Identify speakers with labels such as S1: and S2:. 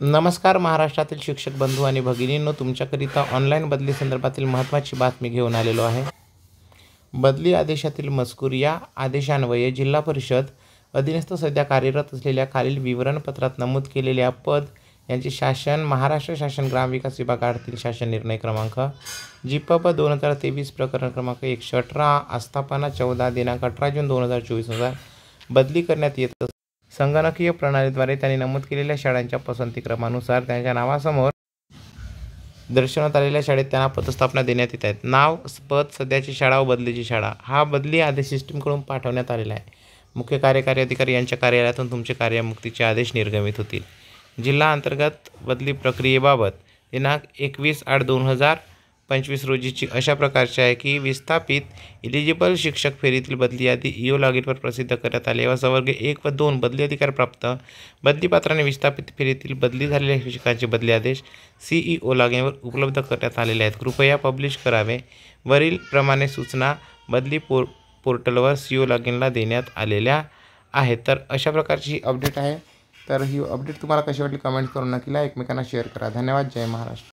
S1: नमस्कार महाराष्ट्रातील शिक्षक बंधू आणि भगिनींनो, तुमच्याकरिता ऑनलाईन बदली संदर्भातील महत्त्वाची बातमी घेऊन आलेलो आहे। बदली आदेशातील मजकूर या आदेशान्वये जिल्हा परिषद अधीनस्थ सध्या कार्यरत असलेल्या खालील विवरणपत्रात नमूद केलेल्या पद यांची महाराष्ट्र शासन ग्रामविकास विभागातील शासन निर्णय क्रमांक GPP 2023 प्रकरण क्रमांक 118 आस्थापना 14 दिनांक 18 जून 2024 नुसार बदली करण्यात येत असते। संगणकीय प्रणालीद्वारे त्यांनी नमूद केलेल्या शाळांच्या पसंतीक्रमानुसार त्यांच्या नावासमोर दर्शवण्यात आलेल्या शाळेत त्यांना पदस्थापना देण्यात येत आहे। नाव, पद, सध्याची शाळा व बदलीची शाळा हा बदली आदेश सिस्टीमकडून पाठवण्यात आलेला आहे। मुख्य कार्यकारी अधिकारी यांच्या कार्यालयातून तुमचे कार्यमुक्तीचे आदेश निर्गमित होतील। जिल्हा अंतर्गत बदली प्रक्रियेबाबत दिनांक 21/8/2025 रोजीची अशा प्रकारची आहे की विस्थापित इलिजिबल शिक्षक फेरीतील बदली यादी EO लॉगिनवर प्रसिद्ध करण्यात आली व वर्ग 1 व 2 बदली अधिकार प्राप्त बदलीपात्राने विस्थापित फेरीतील बदली झालेल्या शिक्षकांचे बदली आदेश CEO लॉगिनवर उपलब्ध करण्यात आलेले आहेत। कृपया पब्लिश करावे। वरील प्रमाणे सूचना बदली पोर्टलवर CO लॉगिनला देण्यात आलेल्या आहेत। तर अशा प्रकारची अपडेट आहे। तर ही अपडेट तुम्हाला कशी वाटली कमेंट करून नक्की एकमेकांना शेअर करा। धन्यवाद। जय महाराष्ट्र।